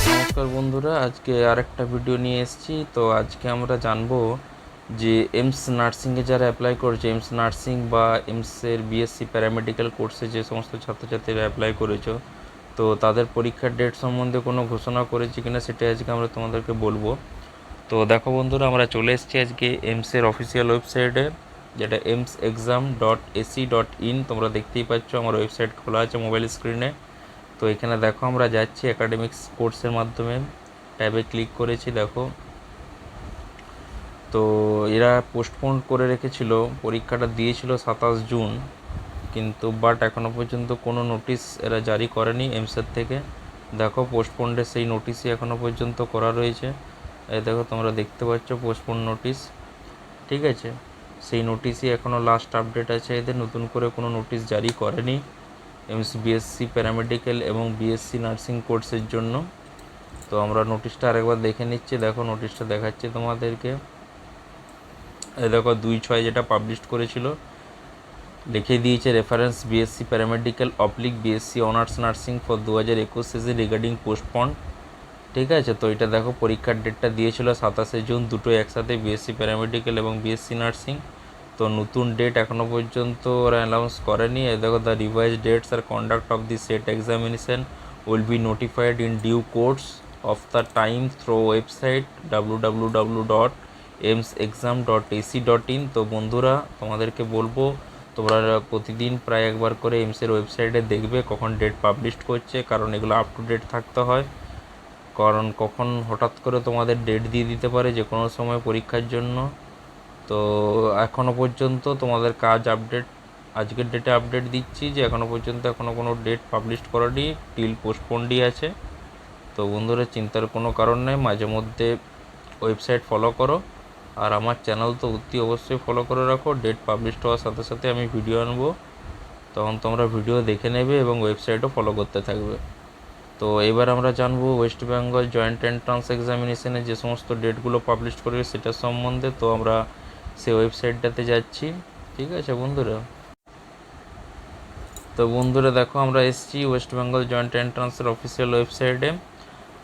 নমস্কার বন্ধুরা, আজকে আরেকটা ভিডিও নিয়ে এসেছি। তো আজকে আমরা জানবো যে এমস নার্সিংয়ে যারা অ্যাপ্লাই করেছে, এমস নার্সিং বা এমসের বিএসসি প্যারামেডিক্যাল কোর্সে যে সমস্ত ছাত্রছাত্রীরা অ্যাপ্লাই করেছো, তো তাদের পরীক্ষার ডেট সম্বন্ধে কোনো ঘোষণা করেছে কিনা সেটা আজকে আমরা তোমাদেরকে বলবো। তো দেখো বন্ধুরা, আমরা চলে এসেছি আজকে এমসের অফিসিয়াল ওয়েবসাইটে, যেটা emsexam.ac.in। তোমরা দেখতেই পাচ্ছ আমার ওয়েবসাইট খোলা আছে মোবাইল স্ক্রিনে। তো এখানে দেখো আমরা যাচ্ছি একাডেমিক্স কোর্সের মাধ্যমে, ট্যাবে ক্লিক করেছি। দেখো, তো এরা পোস্টপোন করে রেখেছিল, পরীক্ষাটা দিয়েছিল 27 জুন, কিন্তু বাট এখনও পর্যন্ত কোনো নোটিশ এরা জারি করেনি এমসের থেকে। দেখো পোস্টপোন্ডের সেই নোটিশই এখনও পর্যন্ত করা রয়েছে। এই দেখো তোমরা দেখতে পাচ্ছ পোস্টপোন নোটিশ, ঠিক আছে। সেই নোটিশই এখনও লাস্ট আপডেট আছে, এদের নতুন করে কোনো নোটিশ জারি করেনি এমস বিএসসি প্যারামেডিক্যাল এবং বিএসসি নার্সিং কোর্সের জন্য। তো আমরা নোটিশটা আরেকবার দেখে নিচ্ছি। দেখো নোটিশটা দেখাচ্ছি তোমাদেরকে। এই দেখো 2/6 যেটা পাবলিশ করেছিল, লিখে দিয়েছে reference BSc paramedical oblique BSc honours nursing for 2021 season regarding postponed, ঠিক আছে। তো এটা দেখো পরীক্ষার ডেটটা দিয়েছিল 27 জুন, দুটোই একসাথে, বিএসসি প্যারামেডিক্যাল এবং বিএসসি নার্সিং। তো নতুন ডেট এখনও পর্যন্ত ওরা অ্যানাউন্স করেনি। এই দেখো দ্য রিভাইজ ডেটস আর conduct of the set examination will be notified in due course of the time through website www.emsexam.ac.in। তো বন্ধুরা, তোমাদেরকে বলবো তোমরা প্রতিদিন প্রায় একবার করে এমসের ওয়েবসাইটে দেখবে কখন ডেট পাবলিশ করছে, কারণ এগুলো আপ টু ডেট থাকতে হয়। কারণ কখন হঠাৎ করে তোমাদের ডেট দিয়ে দিতে পারে যে কোনো সময় পরীক্ষার জন্য। তো এখনও পর্যন্ত তোমাদের কাজ আপডেট, আজকের ডেটে আপডেট দিচ্ছি যে এখনও পর্যন্ত কোনো ডেট পাবলিশ করানি, টিল পোস্টপন্ডই আছে। তো বন্ধুরা, চিন্তার কোনো কারণ নেই, মাঝে মধ্যে ওয়েবসাইট ফলো করো, আর আমার চ্যানেল তো অতি অবশ্যই ফলো করে রাখো। ডেট পাবলিশ হওয়ার সাথে সাথে আমি ভিডিও আনবো, তখন তোমরা ভিডিও দেখে নেবে এবং ওয়েবসাইটও ফলো করতে থাকবে। তো এবার আমরা জানবো ওয়েস্ট বেঙ্গল জয়েন্ট এন্ট্রান্স এক্সামিনেশনের যে সমস্ত ডেটগুলো পাবলিশ করবে সেটার সম্বন্ধে। তো আমরা সেই ওয়েবসাইটটাতে যাচ্ছি, ঠিক আছে বন্ধুরা। তো বন্ধুরা দেখো, আমরা এসেছি ওয়েস্ট বেঙ্গল জয়েন্ট এন্ট্রান্সের অফিসিয়াল ওয়েবসাইটে।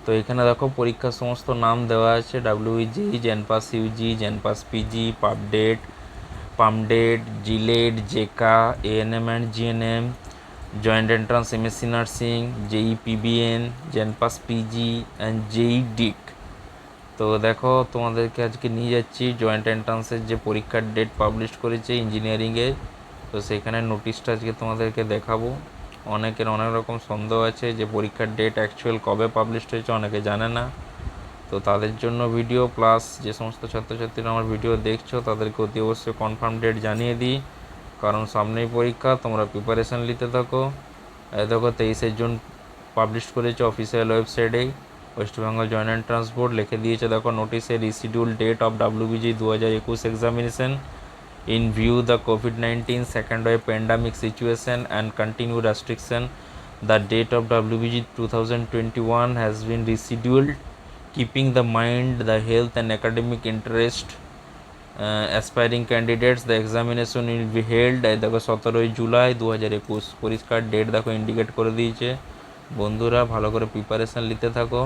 তো এখানে দেখো পরীক্ষার সমস্ত নাম দেওয়া আছে, WEJEE, JENPAS UG, JENPAS PG, PAMDET, JELET, JECA, ANM and GNM, joint entrance MSc nursing, JEE PBN, JENPAS PG and JEE ডিক। তো দেখো তোমাদেরকে আজকে নিয়ে যাচ্ছি জয়েন্ট এন্ট্রান্সের যে পরীক্ষার ডেট পাবলিশ করেছে ইঞ্জিনিয়ারিংয়ে। তো সেখানে নোটিশটা আজকে তোমাদেরকে দেখাবো। অনেকের অনেক রকম সন্দেহ আছে যে পরীক্ষার ডেট অ্যাকচুয়াল কবে পাবলিশ হয়েছে, অনেকে জানে না। তো তাদের জন্য ভিডিও, প্লাস যে সমস্ত ছাত্রছাত্রীরা আমার ভিডিও দেখছো তাদেরকে অতি অবশ্যই কনফার্ম ডেট জানিয়ে দিই, কারণ সামনেই পরীক্ষা, তোমরা প্রিপারেশান নিতে থাকো। দেখো 23 জুন পাবলিশ করেছে অফিসিয়াল ওয়েবসাইটেই west Bengal joint entrance board, লিখে দিয়েছে দেখো নোটিসে reschedule date of WBG 2021 examination in view the COVID-19 second wave pandemic situation and continued restriction. The date of WBG 2021 has been rescheduled, keeping the mind the health and academic interest aspiring candidates. The examination will be held দেখো 17 জুলাই 2021। পরিষ্কার date দেখো indicate করে দিয়েছে। বন্ধুরা ভালো করে preparation নিতে থাকো,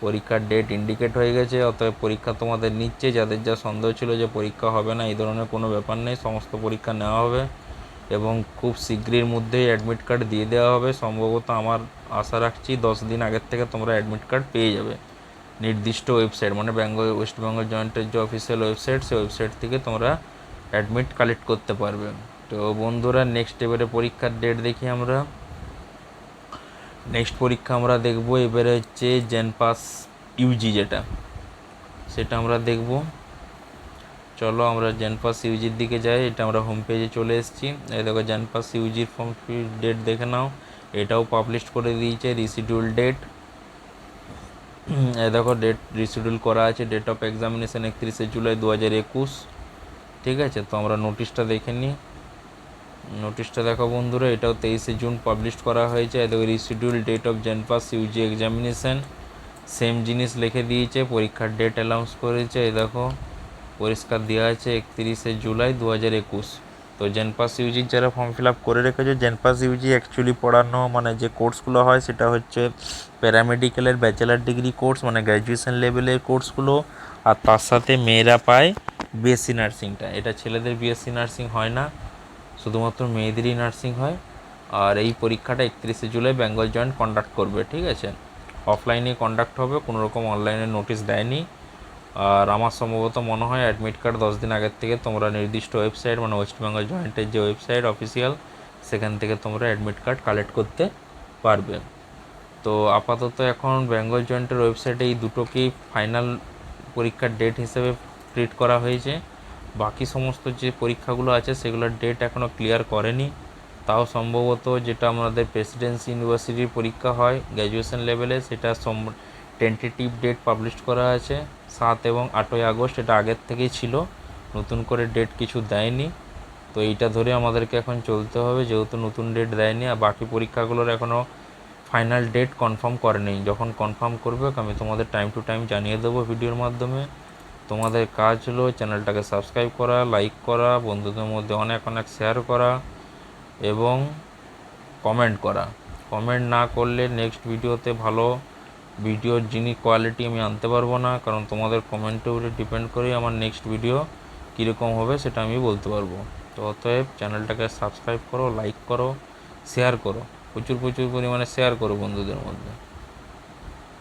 পরীক্ষার ডেট ইন্ডিকেট হয়ে গেছে, অতএব পরীক্ষা তোমাদের নিচ্ছে। যাদের যা সন্দেহ ছিল যে পরীক্ষা হবে না, এই ধরনের কোনো ব্যাপার নেই, সমস্ত পরীক্ষা নেওয়া হবে এবং খুব শীঘ্রের মধ্যেই অ্যাডমিট কার্ড দিয়ে দেওয়া হবে। সম্ভবত আমার আশা রাখছি 10 দিন আগের থেকে তোমরা অ্যাডমিট কার্ড পেয়ে যাবে নির্দিষ্ট ওয়েবসাইট, মানে ওয়েস্ট বেঙ্গল জয়েন্টের যে অফিসিয়াল ওয়েবসাইট, সেই ওয়েবসাইট থেকে তোমরা অ্যাডমিট কালেক্ট করতে পারবে। তো বন্ধুরা, নেক্সট এবারে পরীক্ষার ডেট দেখি আমরা। নেক্সট পরীক্ষা আমরা দেখব এবারে হচ্ছে জেনপাস ইউজি, যেটা সেটা আমরা দেখব। চলো আমরা জেনপাস ইউজির দিকে যাই। এটা আমরা হোম পেজে চলে এসেছি। এই দেখো জেনপাস ইউজির ফর্ম ডেট দেখে নাও, এটাও পাবলিশ করে দিয়েছে রিশিডিউল ডেট। এই দেখো ডেট রিশিডিউল করা আছে, ডেট অফ এক্সামিনেশন 31 জুলাই 2021, ঠিক আছে। তো আমরা নোটিশটা দেখে নিই। নোটিশটা দেখো বন্ধুরা, এটাও 23 জুন পাবলিশ করা হয়েছে। দেখো reschedule date of JENPAS UG examination, same জিনিস লিখে দিয়েছে, পরীক্ষার ডেট অ্যানাউন্স করেছে। এই দেখো পরিষ্কার দেওয়া আছে 31 জুলাই 2021। তো জেনপাস ইউজির যারা ফর্ম ফিল আপ করে রেখেছো, জেনপাস ইউজি অ্যাকচুয়ালি পড়ানো মানে যে কোর্সগুলো হয় সেটা হচ্ছে প্যারামেডিক্যালের ব্যাচেলার ডিগ্রি কোর্স, মানে গ্র্যাজুয়েশন লেভেলের কোর্সগুলো। আর তার সাথে মেয়েরা পায় বিএসসি নার্সিংটা। এটা ছেলেদের বিএসসি নার্সিং হয় না, শুধুমাত্র মেয়েদেরই নার্সিং হয়। আর এই পরীক্ষাটা 31শে জুলাই বেঙ্গল জয়েন্ট কন্ডাক্ট করবে, ঠিক আছে। অফলাইনে কন্ডাক্ট হবে, কোনো রকম অনলাইনে নোটিশ দেয়নি। আর আমার সম্ভবত মনে হয় অ্যাডমিট কার্ড 10 দিন আগের থেকে তোমরা নির্দিষ্ট ওয়েবসাইট, মানে ওয়েস্ট বেঙ্গল জয়েন্টের যে ওয়েবসাইট অফিসিয়াল, সেখান থেকে তোমরা অ্যাডমিট কার্ড কালেক্ট করতে পারবে। তো আপাতত এখন বেঙ্গল জয়েন্টের ওয়েবসাইটে এই দুটোকেই ফাইনাল পরীক্ষার ডেট হিসেবে ট্রিট করা হয়েছে। বাকি সমস্ত যে পরীক্ষাগুলো আছে সেগুলোর ডেট এখনও ক্লিয়ার করেনি। তাও সম্ভবত যেটা আমাদের প্রেসিডেন্সি ইউনিভার্সিটির পরীক্ষা হয় গ্র্যাজুয়েশন লেভেলে, সেটা টেন্টেটিভ ডেট পাবলিশ করা আছে 7 এবং 8ই আগস্ট। এটা আগের থেকেই ছিল, নতুন করে ডেট কিছু দেয়নি। তো এইটা ধরে আমাদেরকে এখন চলতে হবে, যেহেতু নতুন ডেট দেয়নি। আর বাকি পরীক্ষাগুলোর এখনও ফাইনাল ডেট কনফার্ম করেনি। যখন কনফার্ম করবে আমি তোমাদের টাইম টু টাইম জানিয়ে দেবো ভিডিওর মাধ্যমে। তোমাদের কাজ হলো চ্যানেলটাকে সাবস্ক্রাইব করা, লাইক করা, বন্ধুদের মধ্যে অনেক অনেক শেয়ার করা এবং কমেন্ট করা। কমেন্ট না করলে নেক্সট ভিডিওতে ভালো ভিডিওর কোয়ালিটি আমি আনতে পারবো না, কারণ তোমাদের কমেন্টের উপরে ডিপেন্ড করে আমার নেক্সট ভিডিও কীরকম হবে সেটা আমি বলতে পারবো। তো অতএব চ্যানেলটাকে সাবস্ক্রাইব করো, লাইক করো, শেয়ার করো, প্রচুর পরিমাণে শেয়ার করো বন্ধুদের মধ্যে।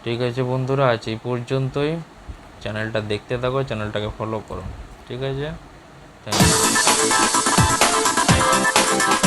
ঠিক আছে বন্ধুরা, আজ এই পর্যন্তই। চ্যানেলটা দেখতে থাকো, চ্যানেলটাকে ফলো করো, ঠিক আছে। Thank you.